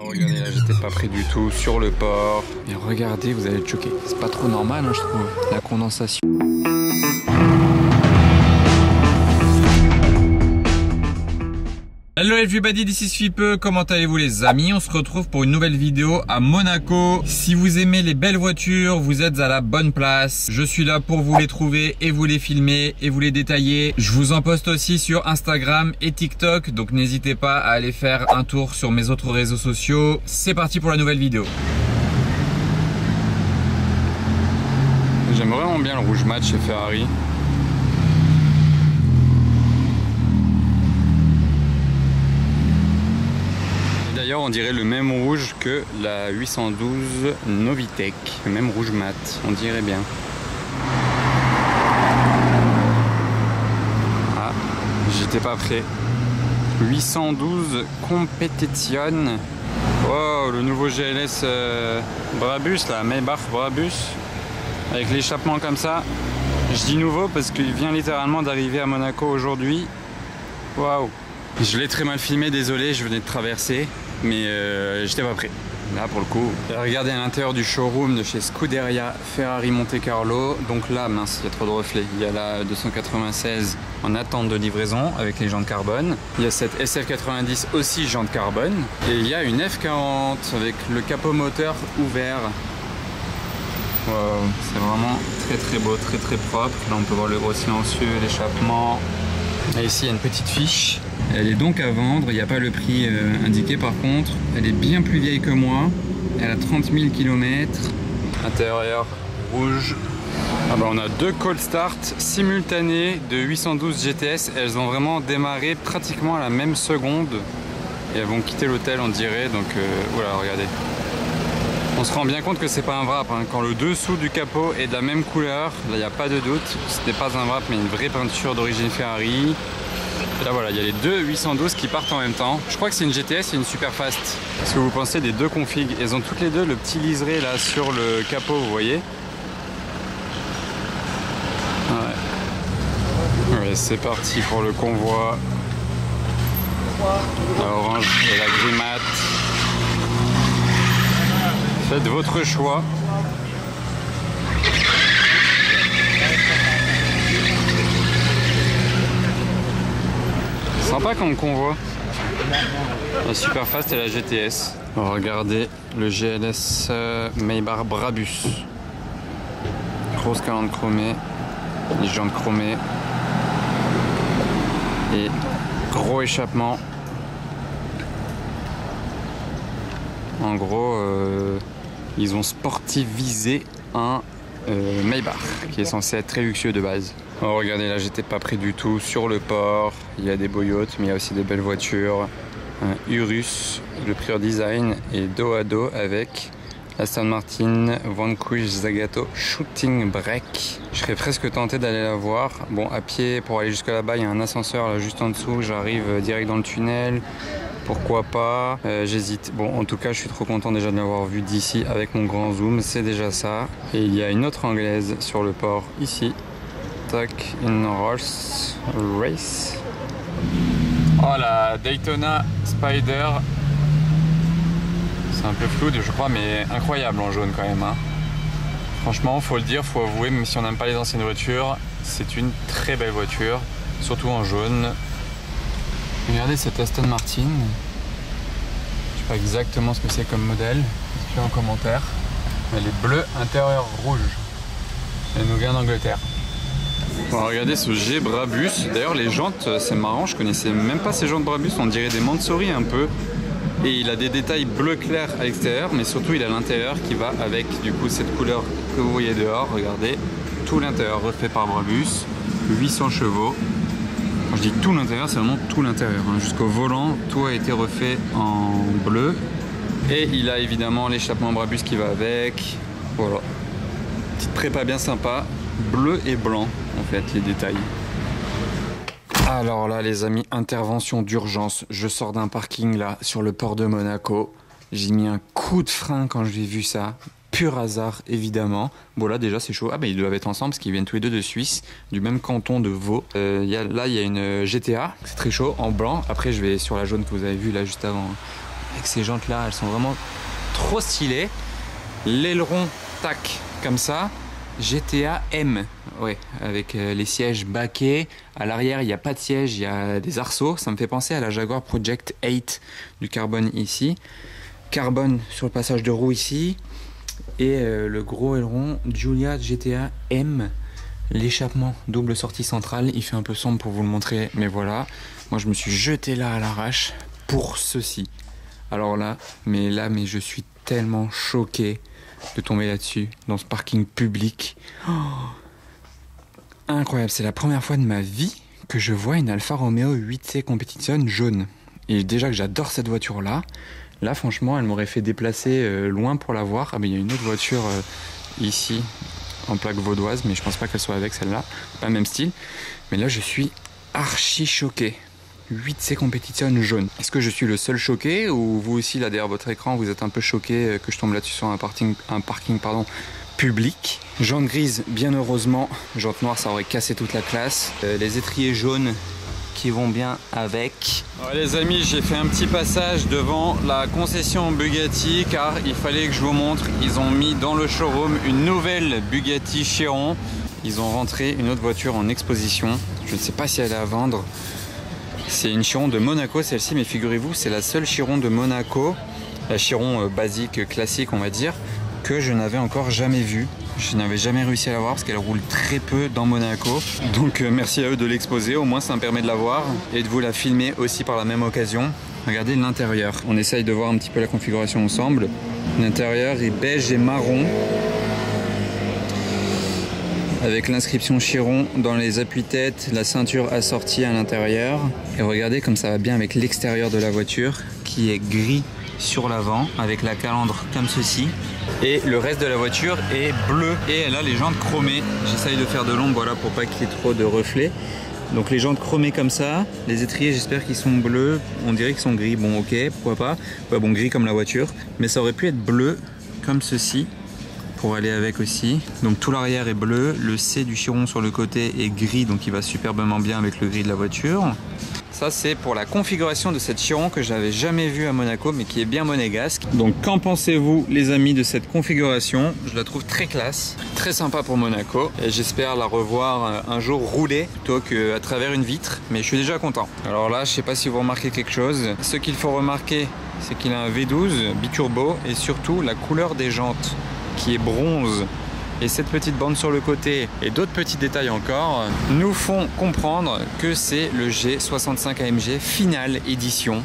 Oh, regardez là, j'étais pas prêt du tout sur le port. Et regardez, vous allez être choqués. C'est pas trop normal, hein, je trouve, la condensation. Hello everybody, this is Fipe, comment allez-vous les amis? On se retrouve pour une nouvelle vidéo à Monaco. Si vous aimez les belles voitures, vous êtes à la bonne place. Je suis là pour vous les trouver et vous les filmer et vous les détailler. Je vous en poste aussi sur Instagram et TikTok, donc n'hésitez pas à aller faire un tour sur mes autres réseaux sociaux. C'est parti pour la nouvelle vidéo. J'aime vraiment bien le rouge mat chez Ferrari. D'ailleurs, on dirait le même rouge que la 812 Novitec, le même rouge mat, on dirait bien. Ah, j'étais pas prêt. 812 Competition. Oh, le nouveau GLS Brabus, là, Maybach Brabus, avec l'échappement comme ça. Je dis nouveau parce qu'il vient littéralement d'arriver à Monaco aujourd'hui. Waouh! Je l'ai très mal filmé, désolé, je venais de traverser. Mais j'étais pas prêt. Là pour le coup, regardez à l'intérieur du showroom de chez Scuderia Ferrari Monte Carlo. Donc là, mince, il y a trop de reflets. Il y a la 296 en attente de livraison avec les jantes carbone. Il y a cette SF90 aussi jantes carbone. Et il y a une F40 avec le capot moteur ouvert. Wow, c'est vraiment très très beau, très très propre. Là on peut voir le gros silencieux, l'échappement. Et ici il y a une petite fiche. Elle est donc à vendre, il n'y a pas le prix indiqué par contre. Elle est bien plus vieille que moi. Elle a 30 000 km. Intérieur rouge. Ah bah on a deux cold start simultanés de 812 GTS. Elles ont vraiment démarré pratiquement à la même seconde. Et elles vont quitter l'hôtel on dirait. Donc voilà, regardez. On se rend bien compte que c'est pas un wrap, hein. Quand le dessous du capot est de la même couleur, là il n'y a pas de doute. C'était pas un wrap mais une vraie peinture d'origine Ferrari. Et là voilà, il y a les deux 812 qui partent en même temps. Je crois que c'est une GTS et une Superfast. Qu'est-ce que vous pensez des deux configs? Elles ont toutes les deux le petit liseré là sur le capot, vous voyez? Ouais, c'est parti pour le convoi. La orange et la gris mat. Faites votre choix. Sympa comme convoi. La Superfast et la GTS. Regardez le GLS Maybach Brabus. Grosse calandre chromée, les jantes chromées et gros échappement. En gros, ils ont sportivisé un Maybach qui est censé être très luxueux de base. Oh, regardez là, j'étais pas prêt du tout sur le port. Il y a des beaux yachts, mais il y a aussi des belles voitures. Un Urus, le Pure Design et dos à dos avec Aston Martin Vanquish Zagato Shooting Brake. Je serais presque tenté d'aller la voir. Bon, à pied pour aller jusqu'à là-bas, il y a un ascenseur là juste en dessous. J'arrive direct dans le tunnel. Pourquoi pas, j'hésite. Bon, en tout cas, je suis trop content déjà de l'avoir vu d'ici avec mon grand zoom. C'est déjà ça. Et il y a une autre anglaise sur le port ici. In Rolls Race. Oh la Daytona Spider. C'est un peu flou je crois mais incroyable en jaune quand même, hein. Franchement faut le dire, faut avouer, même si on n'aime pas les anciennes voitures, c'est une très belle voiture, surtout en jaune. Regardez cette Aston Martin. Je sais pas exactement ce que c'est comme modèle, dites-le en commentaire. Elle est bleue, intérieur rouge. Elle nous vient d'Angleterre. Bon, regardez ce G Brabus. D'ailleurs les jantes, c'est marrant, je connaissais même pas ces jantes Brabus, on dirait des Mansory un peu. Et il a des détails bleu clair à l'extérieur, mais surtout il a l'intérieur qui va avec du coup cette couleur que vous voyez dehors. Regardez, tout l'intérieur refait par Brabus, 800 chevaux. Quand je dis tout l'intérieur, c'est vraiment tout l'intérieur, hein. Jusqu'au volant, tout a été refait en bleu. Et il a évidemment l'échappement Brabus qui va avec. Voilà, petite prépa bien sympa. Bleu et blanc en fait les détails. Alors là les amis, intervention d'urgence. Je sors d'un parking là sur le port de Monaco. J'ai mis un coup de frein quand j'ai vu ça. Pur hasard évidemment. Bon là déjà c'est chaud. Ah bah ils doivent être ensemble parce qu'ils viennent tous les deux de Suisse, du même canton de Vaud. Là il y a une GTA, c'est très chaud en blanc. Après je vais sur la jaune que vous avez vue là juste avant avec ces jantes là, elles sont vraiment trop stylées. L'aileron tac comme ça, GTA M, ouais, avec les sièges baquets. À l'arrière il n'y a pas de siège, il y a des arceaux. Ça me fait penser à la Jaguar Project 8 du carbone ici. Carbone sur le passage de roue ici. Et le gros aileron Giulia GTA M. L'échappement double sortie centrale, il fait un peu sombre pour vous le montrer, mais voilà. Moi je me suis jeté là à l'arrache pour ceci. Alors là, mais je suis tellement choqué de tomber là-dessus, dans ce parking public. Oh, incroyable, c'est la première fois de ma vie que je vois une Alfa Romeo 8C Competition jaune. Et déjà que j'adore cette voiture-là, là franchement elle m'aurait fait déplacer loin pour la voir. Ah mais il y a une autre voiture ici, en plaque vaudoise, mais je pense pas qu'elle soit avec celle-là, pas le même style. Mais là je suis archi choqué. 8C Competition jaune. Est-ce que je suis le seul choqué ou vous aussi là derrière votre écran vous êtes un peu choqué que je tombe là-dessus sur un parking public. Jantes grises bien heureusement, jantes noires ça aurait cassé toute la classe. Les étriers jaunes qui vont bien avec. Ouais, les amis, j'ai fait un petit passage devant la concession Bugatti car il fallait que je vous montre, ils ont mis dans le showroom une nouvelle Bugatti Chiron. Ils ont rentré une autre voiture en exposition, je ne sais pas si elle est à vendre. C'est une Chiron de Monaco celle-ci, mais figurez-vous c'est la seule Chiron de Monaco, la Chiron basique classique on va dire, que je n'avais encore jamais vue. Je n'avais jamais réussi à la voir parce qu'elle roule très peu dans Monaco. Donc merci à eux de l'exposer, au moins ça me permet de la voir et de vous la filmer aussi par la même occasion. Regardez l'intérieur, on essaye de voir un petit peu la configuration ensemble. L'intérieur est beige et marron, avec l'inscription Chiron dans les appuis-têtes, la ceinture assortie à l'intérieur. Et regardez comme ça va bien avec l'extérieur de la voiture qui est gris sur l'avant avec la calandre comme ceci. Et le reste de la voiture est bleu et elle a les jantes chromées. J'essaye de faire de l'ombre voilà, pour pas qu'il y ait trop de reflets. Donc les jantes chromées comme ça, les étriers j'espère qu'ils sont bleus, on dirait qu'ils sont gris, bon ok, pourquoi pas. Ouais, bon gris comme la voiture, mais ça aurait pu être bleu comme ceci. Pour aller avec aussi. Donc tout l'arrière est bleu, le C du Chiron sur le côté est gris, donc il va superbement bien avec le gris de la voiture. Ça c'est pour la configuration de cette Chiron que je n'avais jamais vue à Monaco mais qui est bien monégasque. Donc qu'en pensez-vous les amis de cette configuration? Je la trouve très classe, très sympa pour Monaco et j'espère la revoir un jour rouler plutôt qu'à travers une vitre, mais je suis déjà content. Alors là je sais pas si vous remarquez quelque chose, ce qu'il faut remarquer c'est qu'il a un V12 biturbo et surtout la couleur des jantes qui est bronze et cette petite bande sur le côté et d'autres petits détails encore nous font comprendre que c'est le G65 AMG Finale Edition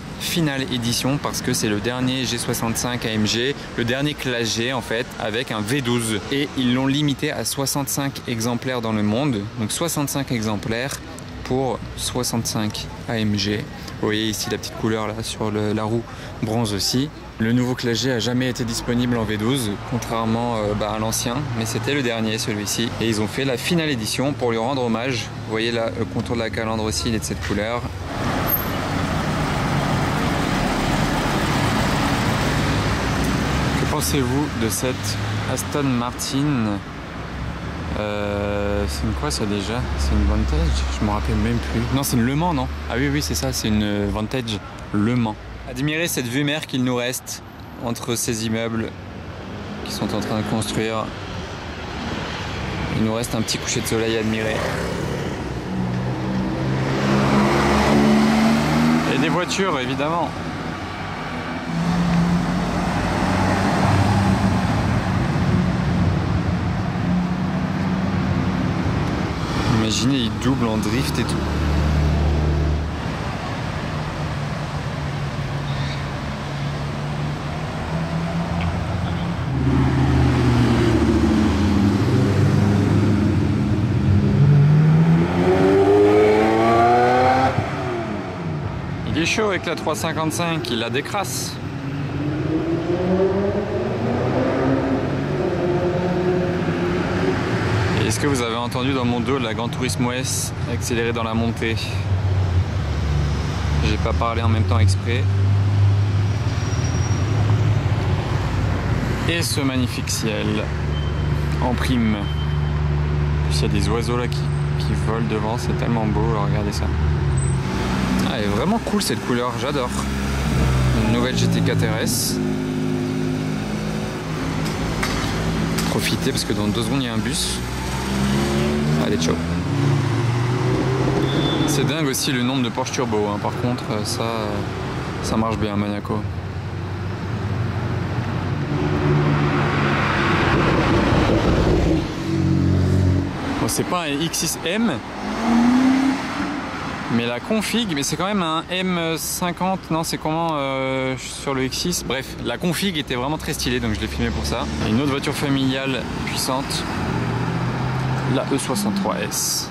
parce que c'est le dernier G65 AMG, le dernier classe G en fait avec un V12 et ils l'ont limité à 65 exemplaires dans le monde, donc 65 exemplaires pour 65 AMG. Vous voyez ici la petite couleur là sur la roue bronze aussi. Le nouveau classe G a jamais été disponible en V12, contrairement à l'ancien, mais c'était le dernier celui-ci. Et ils ont fait la finale édition pour lui rendre hommage. Vous voyez là, le contour de la calandre aussi, il est de cette couleur. Que pensez-vous de cette Aston Martin c'est une quoi ça déjà? C'est une Vantage? Je me rappelle même plus. Non, c'est une Le Mans, non? Ah oui, c'est ça, c'est une Vantage Le Mans. Admirez cette vue mer qu'il nous reste entre ces immeubles qui sont en train de construire. Il nous reste un petit coucher de soleil à admirer. Et des voitures, évidemment. Imaginez, il double en drift et tout. Il est chaud avec la 355, il la décrasse. Est-ce que vous avez entendu dans mon dos la Gran Turismo S accélérer dans la montée? J'ai pas parlé en même temps exprès. Et ce magnifique ciel en prime. Il y a des oiseaux là qui volent devant, c'est tellement beau, alors regardez ça. Ah, elle est vraiment cool cette couleur, j'adore. nouvelle GT4 RS. Profitez parce que dans 2 secondes il y a un bus. Allez, ciao. C'est dingue aussi le nombre de Porsche Turbo, hein. Par contre ça marche bien à Monaco. Bon, c'est pas un X6M, mais la config, mais c'est quand même un M50, non c'est comment sur le X6, bref, la config était vraiment très stylée, donc je l'ai filmé pour ça. Et une autre voiture familiale puissante, la E63S.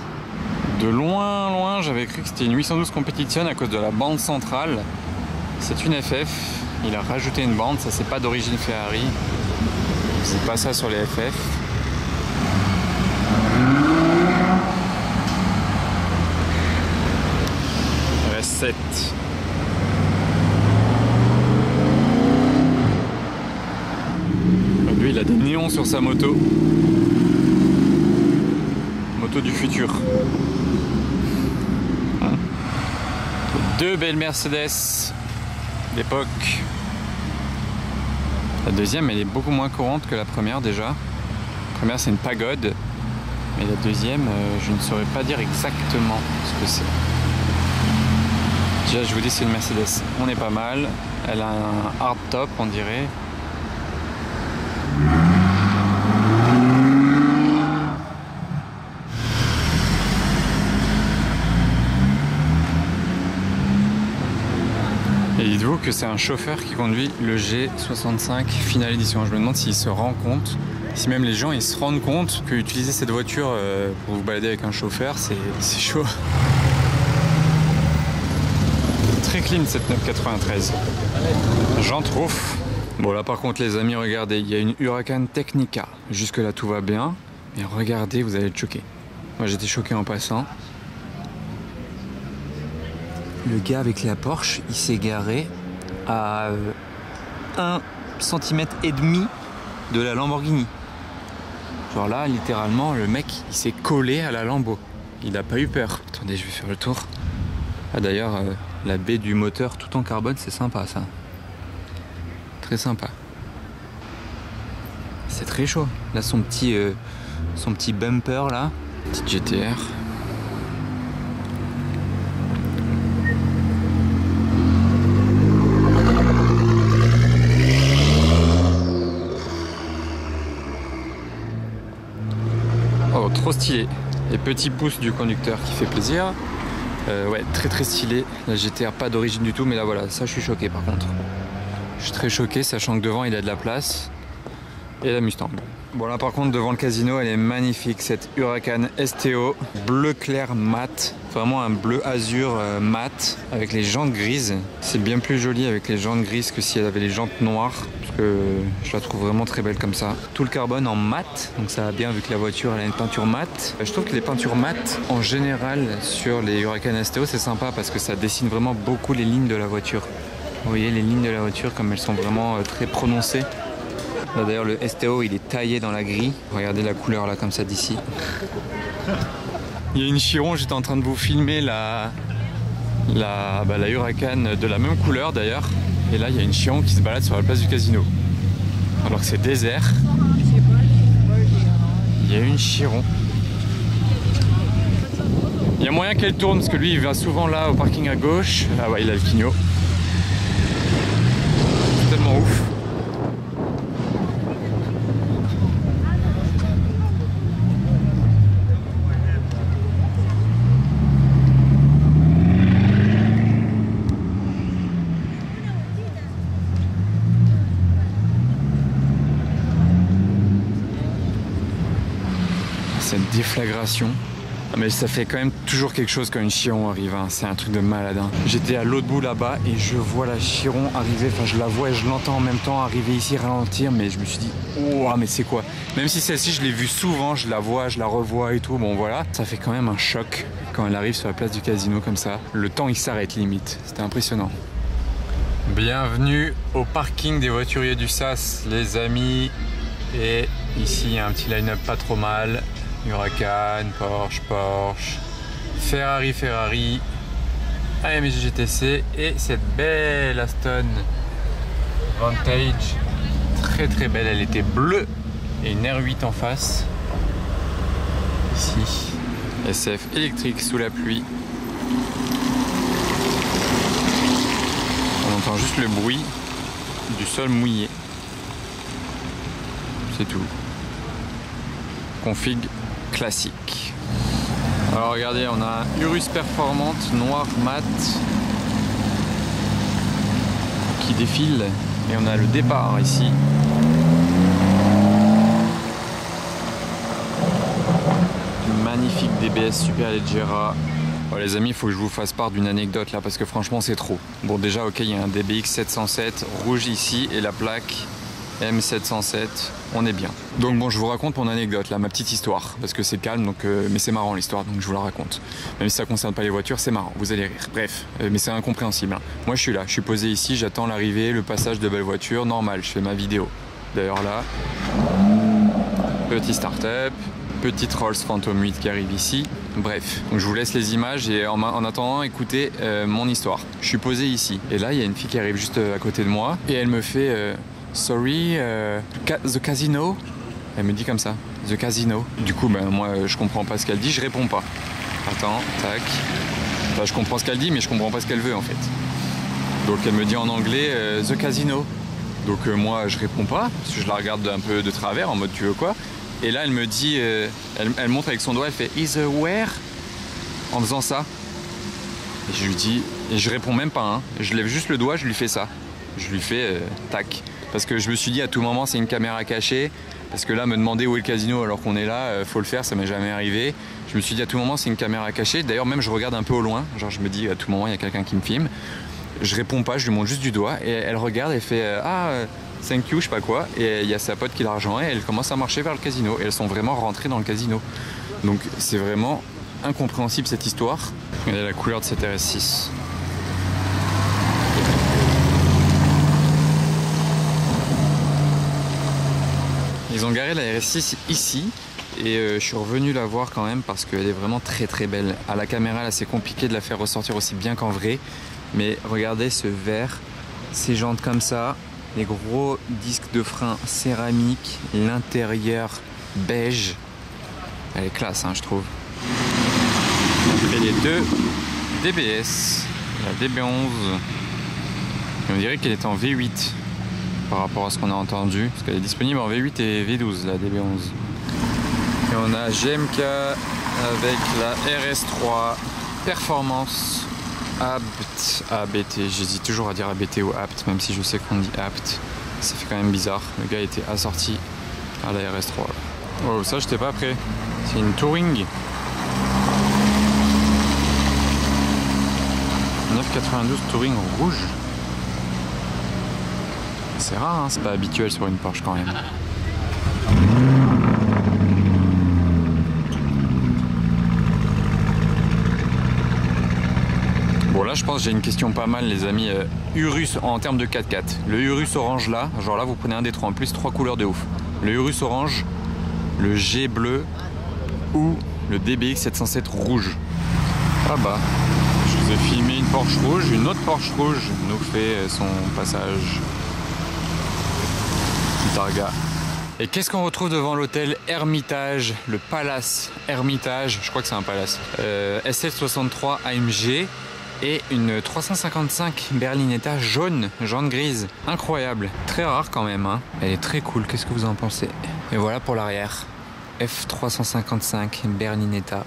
De loin, j'avais cru que c'était une 812 Competition à cause de la bande centrale. C'est une FF, il a rajouté une bande, ça c'est pas d'origine Ferrari. C'est pas ça sur les FF. RS7. Lui il a des néons sur sa moto. Moto du futur. Deux belles Mercedes d'époque. La deuxième elle est beaucoup moins courante que la première déjà. La première c'est une pagode. Mais la deuxième je ne saurais pas dire exactement ce que c'est. Déjà je vous dis c'est une Mercedes. On est pas mal. Elle a un hard top on dirait. Et dites-vous que c'est un chauffeur qui conduit le G65 Finale Edition. Je me demande s'il se rend compte, si même les gens ils se rendent compte que utiliser cette voiture pour vous balader avec un chauffeur, c'est chaud. Très clean cette 993. J'en trouve. Bon là par contre les amis, regardez, il y a une Huracan Technica. Jusque là tout va bien, mais regardez, vous allez être choqués. Moi j'étais choqué en passant. Le gars avec la Porsche, il s'est garé à 1,5 cm de la Lamborghini. Genre là, littéralement, le mec, il s'est collé à la Lambo. Il n'a pas eu peur. Attendez, je vais faire le tour. Ah d'ailleurs, la baie du moteur tout en carbone, c'est sympa ça. Très sympa. C'est très chaud. Là, son petit bumper là. Petite GTR. Oh, trop stylé. Et petit pouce du conducteur qui fait plaisir. Ouais, très stylé. La GTR pas d'origine du tout, mais là voilà, ça je suis choqué par contre. Je suis très choqué, sachant que devant il a de la place. Et la Mustang. Bon là par contre devant le casino elle est magnifique cette Huracan STO bleu clair mat, vraiment un bleu azur mat avec les jantes grises. C'est bien plus joli avec les jantes grises que si elle avait les jantes noires, parce que je la trouve vraiment très belle comme ça. Tout le carbone en mat, donc ça va bien vu que la voiture elle a une peinture mat. Je trouve que les peintures mat en général sur les Huracan STO c'est sympa parce que ça dessine vraiment beaucoup les lignes de la voiture. Vous voyez les lignes de la voiture comme elles sont vraiment très prononcées. Là d'ailleurs le STO il est taillé dans la grille. Regardez la couleur là comme ça d'ici. Il y a une Chiron, j'étais en train de vous filmer la Huracan de la même couleur d'ailleurs. Et là il y a une Chiron qui se balade sur la place du casino. Alors que c'est désert. Il y a une Chiron. Il y a moyen qu'elle tourne parce que lui il va souvent là au parking à gauche. Ah ouais il a le quigno. C'est tellement ouf. Cette déflagration. Mais ça fait quand même toujours quelque chose quand une Chiron arrive, hein. C'est un truc de malade. Hein. J'étais à l'autre bout là-bas et je vois la Chiron arriver, enfin je la vois et je l'entends en même temps arriver ici, ralentir, mais je me suis dit, oh mais c'est quoi? Même si celle-ci je l'ai vue souvent, je la vois, je la revois et tout, bon voilà. Ça fait quand même un choc quand elle arrive sur la place du casino comme ça. Le temps il s'arrête limite, c'était impressionnant. Bienvenue au parking des voituriers du SAS les amis. Et ici il y a un petit line-up pas trop mal. Huracan, Porsche, Ferrari, AMG GTC et cette belle Aston Vantage, très très belle, elle était bleue et une R8 en face. Ici, SF électrique sous la pluie. On entend juste le bruit du sol mouillé. C'est tout. Config classique. Alors regardez, on a un Urus performante noir mat qui défile et on a le départ ici. Magnifique DBS Superleggera. Oh, les amis, il faut que je vous fasse part d'une anecdote là parce que franchement c'est trop. Bon déjà ok, il y a un DBX 707 rouge ici et la plaque M707, on est bien. Donc bon, je vous raconte mon anecdote là, ma petite histoire, parce que c'est calme, donc, mais c'est marrant l'histoire, donc je vous la raconte. Même si ça ne concerne pas les voitures, c'est marrant, vous allez rire. Bref, mais c'est incompréhensible. Hein. Moi je suis là, je suis posé ici, j'attends l'arrivée, le passage de belles voitures, normal, je fais ma vidéo. D'ailleurs là, petit start-up, petite Rolls Phantom 8 qui arrive ici. Bref, donc je vous laisse les images et en attendant, écoutez mon histoire. Je suis posé ici, et là il y a une fille qui arrive juste à côté de moi, et elle me fait... Sorry, the casino. Elle me dit comme ça, the casino. Du coup, ben moi, je comprends pas ce qu'elle dit, je réponds pas. Attends, tac. Enfin, je comprends ce qu'elle dit, mais je comprends pas ce qu'elle veut en fait. Donc elle me dit en anglais, the casino. Donc moi, je réponds pas, parce que je la regarde un peu de travers, en mode tu veux quoi. Et là, elle me dit, elle montre avec son doigt, elle fait is where, en faisant ça. Et je lui dis, et je réponds même pas, hein. Je lève juste le doigt, je lui fais ça. Je lui fais tac. Parce que je me suis dit à tout moment c'est une caméra cachée. Parce que là me demander où est le casino alors qu'on est là, faut le faire, ça m'est jamais arrivé. Je me suis dit à tout moment c'est une caméra cachée. D'ailleurs même je regarde un peu au loin. Genre je me dis à tout moment il y a quelqu'un qui me filme. Je réponds pas, je lui montre juste du doigt. Et elle regarde, elle fait thank you, je sais pas quoi. Et il y a sa pote qui la rejoint et elle commence à marcher vers le casino. Et elles sont vraiment rentrées dans le casino. Donc c'est vraiment incompréhensible cette histoire. Regardez la couleur de cette RS6. Ils ont garé la RS6 ici et je suis revenu la voir quand même parce qu'elle est vraiment très très belle. À la caméra là c'est compliqué de la faire ressortir aussi bien qu'en vrai, mais regardez ce vert, ces jantes comme ça, les gros disques de frein céramique, l'intérieur beige, elle est classe hein, je trouve. Et les deux DBS, la DB11, on dirait qu'elle est en V8. Par rapport à ce qu'on a entendu, parce qu'elle est disponible en V8 et V12 la DB11. Et on a GMK avec la RS3 Performance ABT. J'hésite toujours à dire ABT ou APT, même si je sais qu'on dit APT. Ça fait quand même bizarre. Le gars était assorti à la RS3. Oh, ça j'étais pas prêt. C'est une Touring 992 Touring rouge. C'est rare, hein, c'est pas habituel sur une Porsche quand même. Bon là je pense que j'ai une question pas mal les amis. Urus en termes de 4x4. Le Urus orange là, genre là vous prenez un des trois, en plus 3 couleurs de ouf. Le Urus orange, le G bleu ou le DBX 707 rouge. Ah bah, je vous ai filmé une Porsche rouge, une autre Porsche rouge nous fait son passage. Targa. Et qu'est-ce qu'on retrouve devant l'hôtel Hermitage, le Palace Hermitage, je crois que c'est un palace, SL63 AMG et une 355 Berlinetta jaune grise, incroyable, très rare quand même, hein. Elle est très cool, qu'est-ce que vous en pensez? Et voilà pour l'arrière, F355 Berlinetta.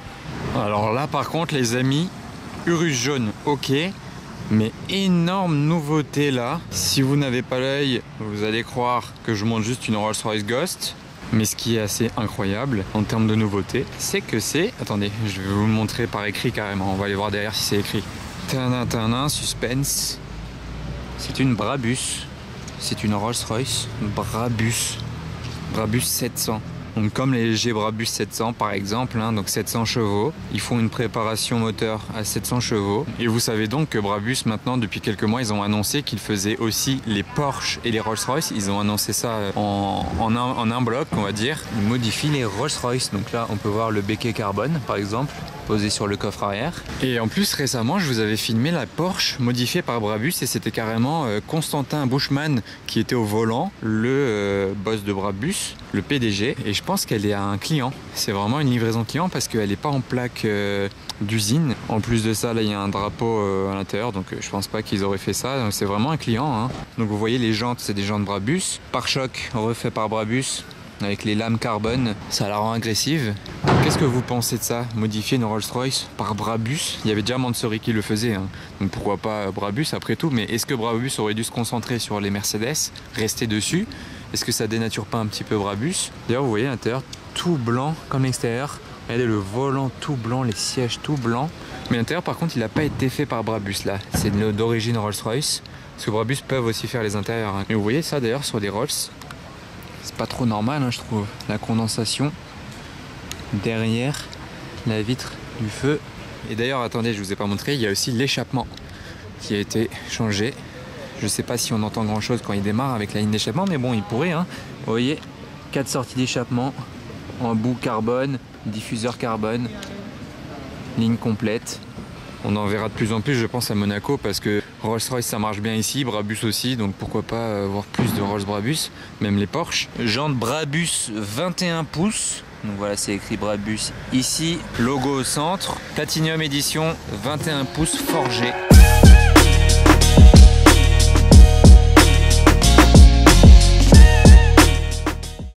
Alors là par contre les amis, Urus jaune, ok. Mais énorme nouveauté là, si vous n'avez pas l'œil, vous allez croire que je montre juste une Rolls-Royce Ghost. Mais ce qui est assez incroyable en termes de nouveauté, c'est que c'est... Attendez, je vais vous le montrer par écrit carrément, on va aller voir derrière si c'est écrit. Tadin, suspense. C'est une Brabus, c'est une Rolls-Royce Brabus. Brabus 700. Donc comme les G Brabus 700 par exemple, hein, donc 700 chevaux. Ils font une préparation moteur à 700 chevaux. Et vous savez donc que Brabus maintenant, depuis quelques mois, ils ont annoncé qu'ils faisaient aussi les Porsche et les Rolls-Royce. Ils ont annoncé ça en un bloc, on va dire. Ils modifient les Rolls-Royce. Donc là, on peut voir le béquet carbone par exemple, posé sur le coffre arrière. Et en plus récemment je vous avais filmé la Porsche modifiée par Brabus et c'était carrément Constantin Buschmann qui était au volant, le boss de Brabus, le PDG, et je pense qu'elle est à un client. C'est vraiment une livraison client parce qu'elle n'est pas en plaque d'usine. En plus de ça, là il y a un drapeau à l'intérieur, donc je pense pas qu'ils auraient fait ça. C'est vraiment un client, hein. Donc vous voyez les jantes, c'est des jantes Brabus. Pare-choc refait par Brabus avec les lames carbone, ça la rend agressive. Qu'est-ce que vous pensez de ça? Modifier une Rolls-Royce par Brabus? Il y avait déjà Mansory qui le faisait, hein. Donc pourquoi pas Brabus après tout? Mais est-ce que Brabus aurait dû se concentrer sur les Mercedes, rester dessus? Est-ce que ça dénature pas un petit peu Brabus? D'ailleurs vous voyez l'intérieur tout blanc comme l'extérieur. Regardez le volant tout blanc, les sièges tout blancs. Mais l'intérieur par contre il n'a pas été fait par Brabus là. C'est d'origine Rolls-Royce. Parce que Brabus peuvent aussi faire les intérieurs, hein. Mais vous voyez ça d'ailleurs sur des Rolls. C'est pas trop normal, hein, je trouve. La condensation derrière la vitre du feu. Et d'ailleurs, attendez, je vous ai pas montré, il y a aussi l'échappement qui a été changé. Je sais pas si on entend grand chose quand il démarre avec la ligne d'échappement, mais bon, il pourrait, hein. Vous voyez, 4 sorties d'échappement en bout carbone, diffuseur carbone, ligne complète. On en verra de plus en plus, je pense, à Monaco parce que Rolls-Royce ça marche bien ici, Brabus aussi, donc pourquoi pas voir plus de Rolls Brabus, même les Porsche. Jantes Brabus 21 pouces, donc voilà, c'est écrit Brabus ici, logo au centre, Platinum édition 21 pouces forgé.